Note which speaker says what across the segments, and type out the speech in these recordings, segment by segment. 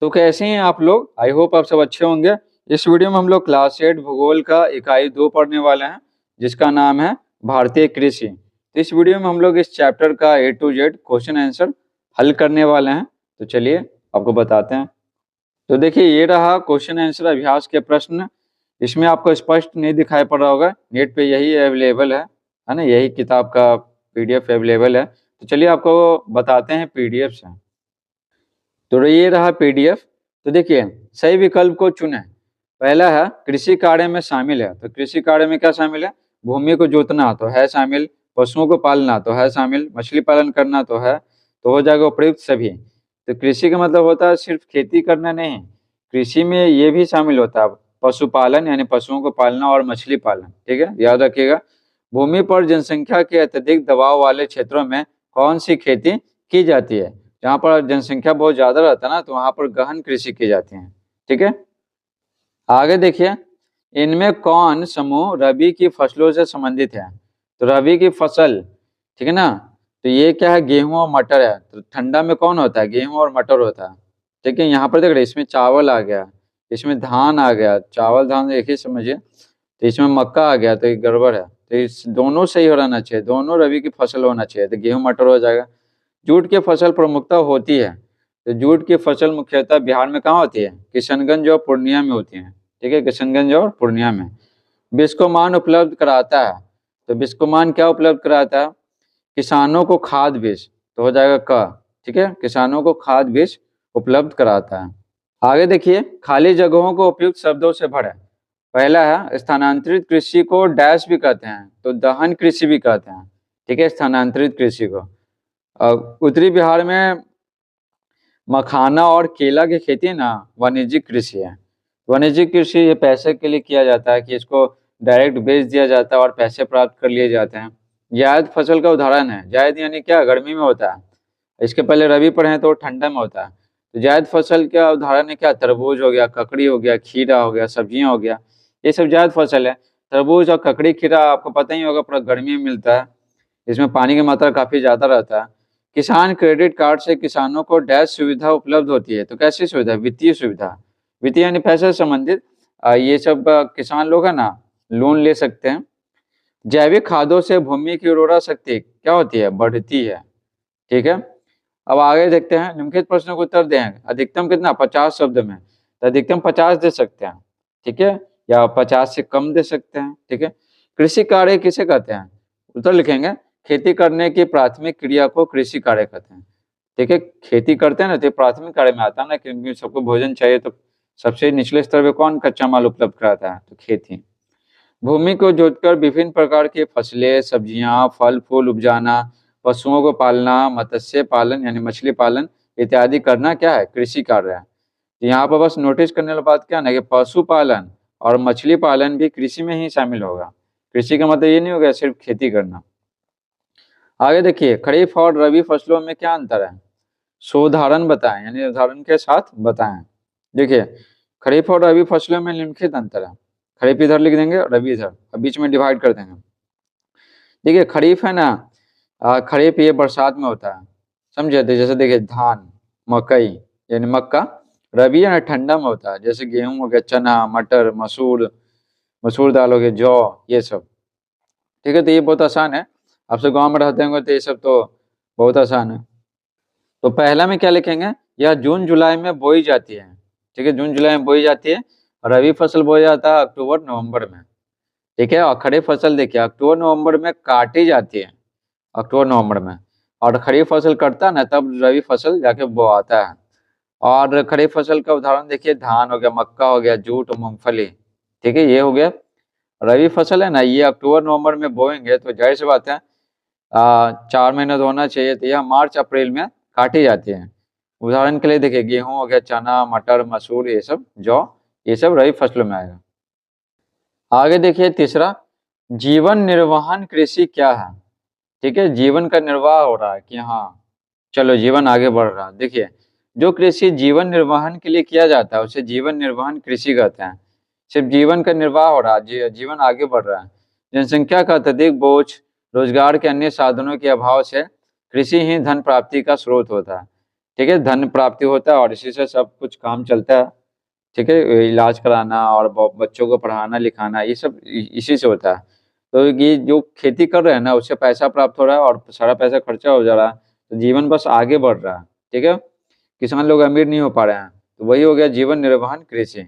Speaker 1: तो कैसे हैं आप लोग? आई होप आप सब अच्छे होंगे। इस वीडियो में हम लोग क्लास 8 भूगोल का इकाई 2 पढ़ने वाले हैं, जिसका नाम है भारतीय कृषि। तो इस वीडियो में हम लोग इस चैप्टर का A to Z question answer हल करने वाले हैं। तो चलिए आपको बताते हैं। तो देखिए, ये रहा क्वेश्चन आंसर अभ्यास के प्रश्न। इसमें आपको स्पष्ट नहीं दिखाई पड़ रहा होगा, नेट पे यही अवेलेबल है ना, यही किताब का PDF अवेलेबल है। तो चलिए आपको बताते हैं PDF से। तो ये रहा PDF। तो देखिए, सही विकल्प को चुनें। पहला है कृषि कार्य में शामिल है, तो कृषि कार्य में क्या शामिल है? भूमि को जोतना तो है शामिल, पशुओं को पालना तो है शामिल, मछली पालन करना तो है, तो हो जाएगा उपयुक्त सभी। तो कृषि का मतलब होता है सिर्फ खेती करना नहीं, कृषि में ये भी शामिल होता है पशुपालन, यानी पशुओं को पालना और मछली पालन। ठीक है, याद रखिएगा। भूमि पर जनसंख्या के अत्यधिक दबाव वाले क्षेत्रों में कौन सी खेती की जाती है? जहाँ पर जनसंख्या बहुत ज्यादा रहता है ना, तो वहां पर गहन कृषि की जाती है। ठीक है, आगे देखिए, इनमें कौन समूह रबी की फसलों से संबंधित है? तो रबी की फसल, ठीक है ना, तो ये क्या है? गेहूं और मटर है। तो ठंडा में कौन होता है? गेहूं और मटर होता है। ठीक है, यहाँ पर देख रहे, इसमें चावल आ गया, इसमें धान आ गया, चावल धान एक ही समझिए, तो इसमें मक्का आ गया, तो ये गड़बड़ है। तो इस दोनों सही हो रहना चाहिए, दोनों रबी की फसल होना चाहिए, तो गेहूं मटर हो जाएगा। जूट की फसल प्रमुखता होती है, तो जूट की फसल मुख्यतः बिहार में कहाँ होती है? किशनगंज और पूर्णिया में होती है। ठीक है, किशनगंज और पूर्णिया में। बिस्कोमान उपलब्ध कराता है, तो बिस्कोमान क्या उपलब्ध कराता है? किसानों को खाद बीज, तो हो जाएगा क। ठीक है, किसानों को खाद बीज उपलब्ध कराता है। आगे देखिए, खाली जगहों को उपयुक्त शब्दों से भरें। पहला है स्थानांतरित कृषि को डैश भी कहते हैं, तो दहन कृषि भी कहते हैं। ठीक है, स्थानांतरित कृषि को। उत्तरी बिहार में मखाना और केला की खेती ना वाणिज्यिक कृषि है। वाणिज्यिक कृषि ये पैसे के लिए किया जाता है कि इसको डायरेक्ट बेच दिया जाता है और पैसे प्राप्त कर लिए जाते हैं। जायद फसल का उदाहरण है, जायद यानी क्या? गर्मी में होता है। इसके पहले रबी पढ़े हैं तो ठंडा में होता है। तो जायद फसल का उदाहरण है क्या? तरबूज हो गया, ककड़ी हो गया, खीरा हो गया, सब्जियां हो गया, ये सब जायद फसल है। तरबूज और ककड़ी खीरा आपको पता ही होगा, पूरा गर्मी में मिलता है, इसमें पानी की मात्रा काफी ज्यादा रहता है। किसान क्रेडिट कार्ड से किसानों को डैश सुविधा उपलब्ध होती है, तो कैसी सुविधा? वित्तीय सुविधा, वित्तीय यानी पैसे से संबंधित। ये सब किसान लोग है ना, लोन ले सकते हैं। जैविक खादों से भूमि की उर्वरा शक्ति क्या होती है? बढ़ती है। ठीक है, अब आगे देखते हैं, निम्नलिखित प्रश्नों को उत्तर दें। अधिकतम कितना? 50 शब्द में, तो अधिकतम 50 दे सकते हैं। ठीक है, या 50 से कम दे सकते हैं। ठीक है, कृषि कार्य किसे कहते हैं? उत्तर लिखेंगे, खेती करने की प्राथमिक क्रिया को कृषि कार्य कहते हैं। ठीक है, खेती करते हैं ना, तो प्राथमिक कार्य में आता है ना, क्योंकि सबको भोजन चाहिए, तो सबसे निचले स्तर पे कौन कच्चा माल उपलब्ध कराता है? तो खेती। भूमि को जोतकर विभिन्न प्रकार की फसलें, सब्जियां, फल फूल उपजाना, पशुओं को पालना, मत्स्य पालन यानी मछली पालन इत्यादि करना क्या है? कृषि कार्य है। तो यहाँ पर बस नोटिस करने वाली बात क्या है ना, कि पशुपालन और मछली पालन भी कृषि में ही शामिल होगा। कृषि का मतलब ये नहीं होगा सिर्फ खेती करना। आगे देखिए, खरीफ और रबी फसलों में क्या अंतर है? सोदाहरण बताएं, यानी उदाहरण के साथ बताएं। देखिए, खरीफ और रबी फसलों में निम्नलिखित अंतर है। खरीफ इधर लिख देंगे और रबी इधर, और बीच में डिवाइड कर देंगे। देखिए, खरीफ है ना, खरीफ ये बरसात में होता है, समझे? तो जैसे देखिए धान, मकई यानी मक्का। रबी है ना, ठंडा में होता है, जैसे गेहूं हो गया, चना, मटर, मसूर, मसूर दाल हो गया, जौ, ये सब। ठीक है, तो ये बहुत आसान है, आप सब गाँव में रहते होंगे तो ये सब तो बहुत आसान है। तो पहला में क्या लिखेंगे? यह जून जुलाई में बोई जाती है। ठीक है, जून जुलाई में बोई जाती है। और रबी फसल बोया जाता है अक्टूबर नवंबर में। ठीक है, और खरीफ फसल देखिए अक्टूबर नवंबर में काटी जाती है, अक्टूबर नवंबर में। और खरीफ फसल कटता है ना, तब रबी फसल जाके बोआता है। और खरीफ फसल का उदाहरण देखिए, धान हो गया, मक्का हो गया, जूट, मूंगफली। ठीक है, ये हो गया। रबी फसल है ना, ये अक्टूबर नवंबर में बोएंगे, तो जाहिर सी बात है 4 महीने तो होना चाहिए, तो यह मार्च अप्रैल में काटी जाती है। उदाहरण के लिए देखिए, गेहूं हो गया, चना, मटर, मसूर, ये सब, जौ, ये सब रबी फसलों में आएगा। आगे देखिए तीसरा, जीवन निर्वहन कृषि क्या है? ठीक है, जीवन का निर्वाह हो रहा है कि हाँ, चलो जीवन आगे बढ़ रहा है। देखिए, जो कृषि जीवन निर्वहन के लिए किया जाता है उसे जीवन निर्वहन कृषि कहते हैं। सिर्फ जीवन का निर्वाह हो रहा है, जीवन आगे बढ़ रहा है। जनसंख्या का अत्यधिक बोझ, रोजगार के अन्य साधनों के अभाव से कृषि ही धन प्राप्ति का स्रोत होता है। ठीक है, धन प्राप्ति होता है और इसी से सब कुछ काम चलता है। ठीक है, इलाज कराना और बच्चों को पढ़ाना लिखाना ये सब इसी से होता है। तो ये जो खेती कर रहे हैं ना उससे पैसा प्राप्त हो रहा है और सारा पैसा खर्चा हो जा रहा है, तो जीवन बस आगे बढ़ रहा है। ठीक है, किसान लोग अमीर नहीं हो पा रहे हैं, तो वही हो गया जीवन निर्वाह कृषि।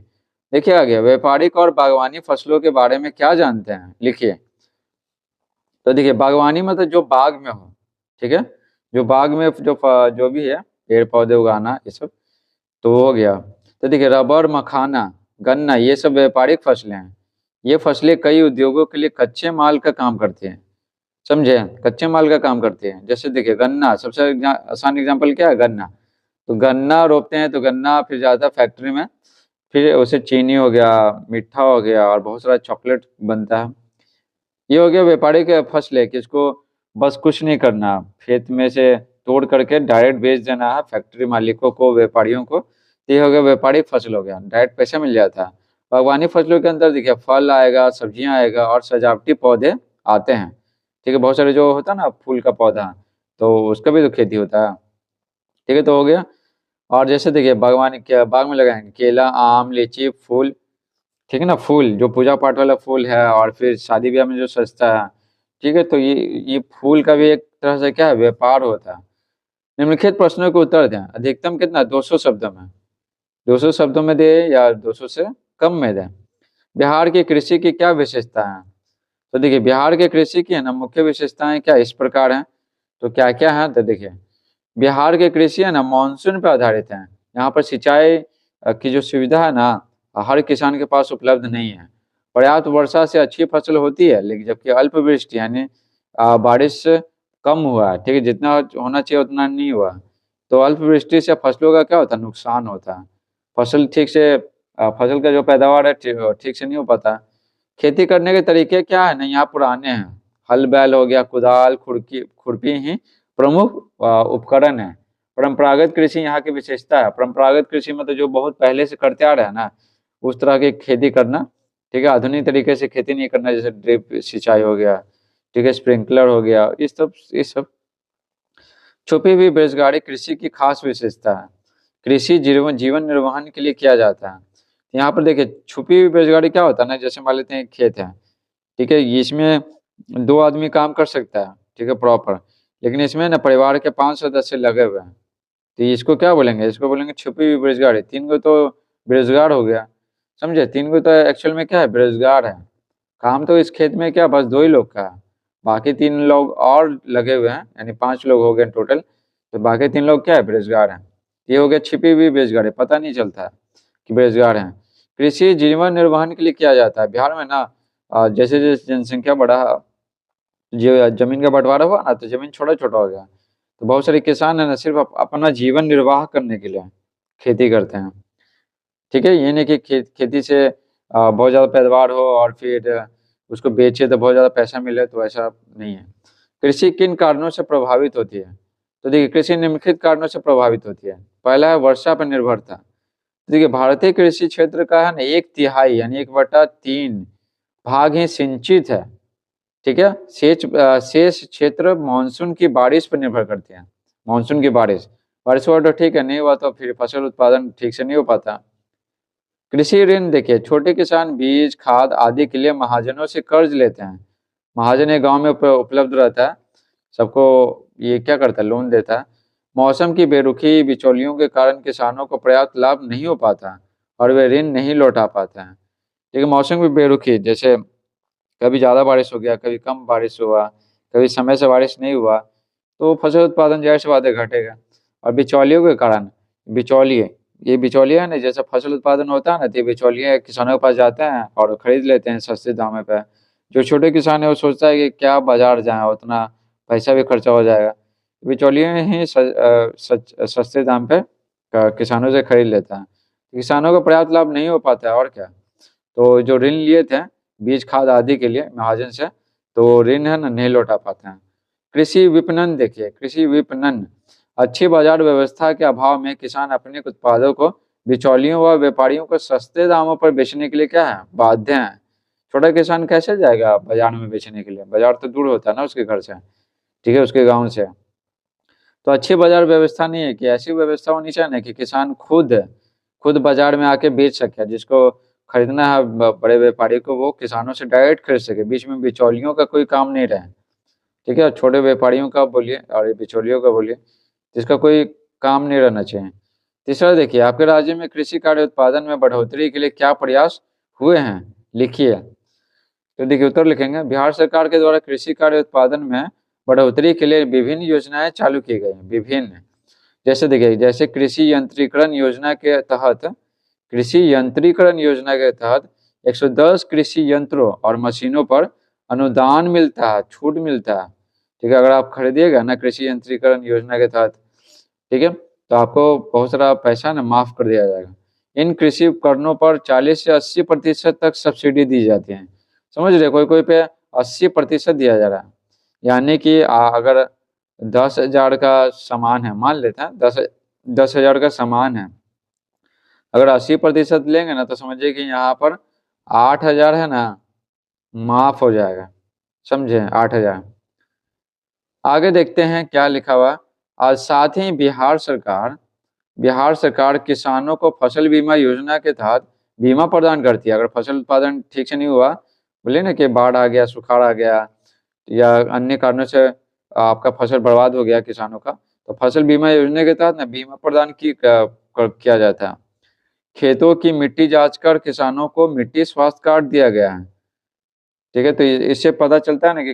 Speaker 1: देखिए आगे, व्यापारिक और बागवानी फसलों के बारे में क्या जानते हैं, लिखिए। तो देखिए बागवानी मतलब जो बाग में हो, ठीक है, जो बाग में जो भी है पेड़ पौधे उगाना ये सब, तो वो हो गया। तो देखिए रबर, मखाना, गन्ना ये सब व्यापारिक फसलें हैं। ये फसलें कई उद्योगों के लिए कच्चे माल का काम करती हैं, समझे, कच्चे माल का काम करती हैं। जैसे देखिए गन्ना, सबसे आसान एग्जांपल क्या है, गन्ना। तो गन्ना रोपते हैं तो गन्ना फिर जाता है फैक्ट्री में, फिर उसे चीनी हो गया, मीठा हो गया और बहुत सारा चॉकलेट बनता है। ये हो गया व्यापारिक फसल है कि इसको बस कुछ नहीं करना, खेत में से तोड़ करके डायरेक्ट बेच देना है फैक्ट्री मालिकों को, व्यापारियों को। तो ये हो गया व्यापारिक फसल, हो गया डायरेक्ट पैसा मिल जाता है। बागवानी फसलों के अंदर देखिए फल आएगा, सब्जियां आएगा और सजावटी पौधे आते हैं। ठीक है, बहुत सारे जो होता है ना फूल का पौधा, तो उसका भी तो खेती होता है। ठीक है, तो हो गया। और जैसे देखिए बागवानी क्या बाग में लगाएंगे, केला, आम, लीची, फूल। ठीक है ना, फूल जो पूजा पाठ वाला फूल है और फिर शादी ब्याह में जो सजता है। ठीक है, तो ये फूल का भी एक तरह से क्या है, व्यापार होता है। निम्नलिखित प्रश्नों को उत्तर दें, अधिकतम कितना, 200 शब्दों में। 200 शब्दों में दे या 200 से कम में दे। बिहार की कृषि की क्या विशेषता है। तो देखिए बिहार के कृषि की है ना मुख्य विशेषताएं क्या इस प्रकार हैं। तो क्या क्या है, तो देखिए बिहार के कृषि है ना मानसून पर आधारित है। यहाँ पर सिंचाई की जो सुविधा है ना हर किसान के पास उपलब्ध नहीं है। पर्याप्त वर्षा से अच्छी फसल होती है, लेकिन जबकि अल्पवृष्टि यानी बारिश कम हुआ है, ठीक है, जितना होना चाहिए उतना नहीं हुआ। तो अल्पवृष्टि से फसलों का क्या होता है, नुकसान होता है। फसल ठीक से फसल का जो पैदावार है ठीक से नहीं हो पाता। खेती करने के तरीके क्या है ना, यहाँ पुराने हैं। हल बैल हो गया, कुदाल, खुरपी ही प्रमुख उपकरण है। परंपरागत कृषि यहाँ की विशेषता है। परंपरागत कृषि मतलब जो बहुत पहले से करते आ रहे हैं ना उस तरह की खेती करना। ठीक है, आधुनिक तरीके से खेती नहीं करना, जैसे ड्रिप सिंचाई हो गया, ठीक है, स्प्रिंकलर हो गया, इस सब। छुपी हुई बेरोजगारी कृषि की खास विशेषता है। कृषि जीवन निर्वहन के लिए किया जाता है। यहाँ पर देखिए छुपी हुई बेरोजगारी क्या होता है ना, जैसे मान लेते हैं एक खेत है, ठीक है, इसमें 2 आदमी काम कर सकता है, ठीक है, प्रॉपर, लेकिन इसमें ना परिवार के 5 सदस्य लगे हुए हैं। तो इसको क्या बोलेंगे, इसको बोलेंगे छुपी हुई बेरोजगारी। 3 को तो बेरोजगार हो गया, समझे, 3 को तो एक्चुअल में क्या है, बेरोजगार है। काम तो इस खेत में क्या बस 2 ही लोग का है, बाकी 3 लोग और लगे हुए हैं, यानी 5 लोग हो गए टोटल। तो बाकी 3 लोग क्या है, बेरोजगार हैं। ये हो गया छिपी हुई बेरोजगारी, पता नहीं चलता है कि बेरोजगार हैं। कृषि जीवन निर्वहन के लिए किया जाता है। बिहार में ना जैसे जैसे जनसंख्या बढ़ा, जो जमीन का बंटवारा हुआ ना, तो जमीन छोटा छोटा हो गया। तो बहुत सारे किसान है ना सिर्फ अपना जीवन निर्वाह करने के लिए खेती करते हैं। ठीक है, ये नहीं कि खेती से बहुत ज़्यादा पैदावार हो और फिर उसको बेचे तो बहुत ज़्यादा पैसा मिले, तो ऐसा नहीं है। कृषि किन कारणों से प्रभावित होती है। तो देखिए कृषि निम्नलिखित कारणों से प्रभावित होती है। पहला है वर्षा पर निर्भरता। देखिए भारतीय कृषि क्षेत्र का है ना 1/3 यानी 1/3 भाग ही सिंचित है। ठीक है, शेष क्षेत्र मानसून की बारिश पर निर्भर करते हैं। मानसून की बारिश बारिश हुआ तो ठीक है, नहीं हुआ तो फिर फसल उत्पादन ठीक से नहीं हो पाता। कृषि ऋण देखिए छोटे किसान बीज, खाद आदि के लिए महाजनों से कर्ज लेते हैं। महाजन एक गांव में उपलब्ध रहता है, सबको ये क्या करता है, लोन देता है। मौसम की बेरुखी, बिचौलियों के कारण किसानों को पर्याप्त लाभ नहीं हो पाता और वे ऋण नहीं लौटा पाते हैं। लेकिन मौसम की बेरुखी, जैसे कभी ज़्यादा बारिश हो गया, कभी कम बारिश हुआ, कभी समय से बारिश नहीं हुआ, तो फसल उत्पादन जाहिर सी बात है घटेगा। और बिचौलियों के कारण, बिचौलिए, ये बिचौलिए है ना, जैसे फसल उत्पादन होता है ना, तो ये बिचौलिए किसानों के पास जाते हैं और खरीद लेते हैं सस्ते दामों पे। जो छोटे किसान है वो सोचता है कि क्या बाजार जाए, उतना पैसा भी खर्चा हो जाएगा। बिचौलिए ही सस्ते दाम पे किसानों से खरीद लेता है। किसानों को पर्याप्त लाभ नहीं हो पाता है, और क्या। तो जो ऋण लिए थे बीज, खाद आदि के लिए महाजन से, तो ऋण है ना नहीं लौटा पाते हैं। कृषि विपणन देखिए, कृषि विपणन अच्छी बाजार व्यवस्था के अभाव में किसान अपने उत्पादों को बिचौलियों व व्यापारियों को सस्ते दामों पर बेचने के लिए क्या है, बाध्य हैं। छोटा किसान कैसे जाएगा बाजार में बेचने के लिए, बाजार तो दूर होता है ना उसके घर से, ठीक है, उसके गाँव से। तो अच्छी बाजार व्यवस्था नहीं है कि ऐसी व्यवस्था होनी चाहिए ना कि किसान खुद बाजार में आके बेच सके, जिसको खरीदना है बड़े व्यापारी को वो किसानों से डायरेक्ट खरीद सके, बीच में बिचौलियों का कोई काम नहीं रहे। ठीक है, छोटे व्यापारियों का बोलिए और ये बिचौलियों का बोलिए, जिसका कोई काम नहीं रहना चाहिए। तीसरा देखिए, आपके राज्य में कृषि कार्य उत्पादन में बढ़ोतरी के लिए क्या प्रयास हुए हैं, लिखिए। तो देखिए उत्तर लिखेंगे, बिहार सरकार के द्वारा कृषि कार्य उत्पादन में बढ़ोतरी के लिए विभिन्न योजनाएं चालू की गई हैं। विभिन्न, जैसे देखिए, जैसे कृषि यंत्रीकरण योजना के तहत 110 कृषि यंत्रों और मशीनों पर अनुदान मिलता है, छूट मिलता है। ठीक है, अगर आप खरीदिएगा ना कृषि यंत्रीकरण योजना के तहत, ठीक है, तो आपको बहुत सारा पैसा ना माफ कर दिया जाएगा। इन कृषि उपकरणों पर 40 से 80% तक सब्सिडी दी जाती है। समझ रहे, कोई कोई पे 80% दिया जा रहा है, यानी कि अगर 10,000 का सामान है, मान लेते हैं 10,000 का सामान है, अगर 80% लेंगे ना तो समझिए कि यहाँ पर 8,000 है ना, माफ हो जाएगा। समझे, 8,000। आगे देखते हैं क्या लिखा हुआ। और साथ ही बिहार सरकार किसानों को फसल बीमा योजना के तहत बीमा प्रदान करती है। अगर फसल उत्पादन ठीक से नहीं हुआ, बोले ना कि बाढ़ आ गया, सुखाड़ आ गया या अन्य कारणों से आपका फसल बर्बाद हो गया किसानों का, तो फसल बीमा योजना के तहत ना बीमा प्रदान किया जाता है। खेतों की मिट्टी जांच कर किसानों को मिट्टी स्वास्थ्य कार्ड दिया गया है। ठीक है, तो इससे पता चलता है ना कि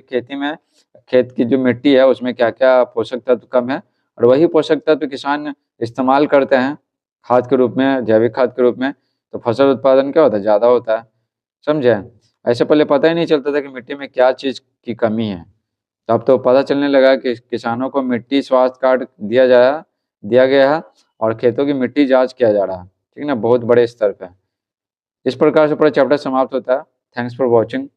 Speaker 1: खेत की जो मिट्टी है उसमें क्या क्या पोषक तत्व कम है, और वही पोषक तत्व किसान इस्तेमाल करते हैं खाद के रूप में, जैविक खाद के रूप में, तो फसल उत्पादन क्या होता है, ज़्यादा होता है। समझे, ऐसे पहले पता ही नहीं चलता था कि मिट्टी में क्या चीज़ की कमी है, तो अब तो पता चलने लगा कि किसानों को मिट्टी स्वास्थ्य कार्ड दिया गया है और खेतों की मिट्टी जाँच किया जा रहा है। ठीक है ना, बहुत बड़े स्तर पर। इस प्रकार से पूरा चैप्टर समाप्त होता है। Thanks for watching.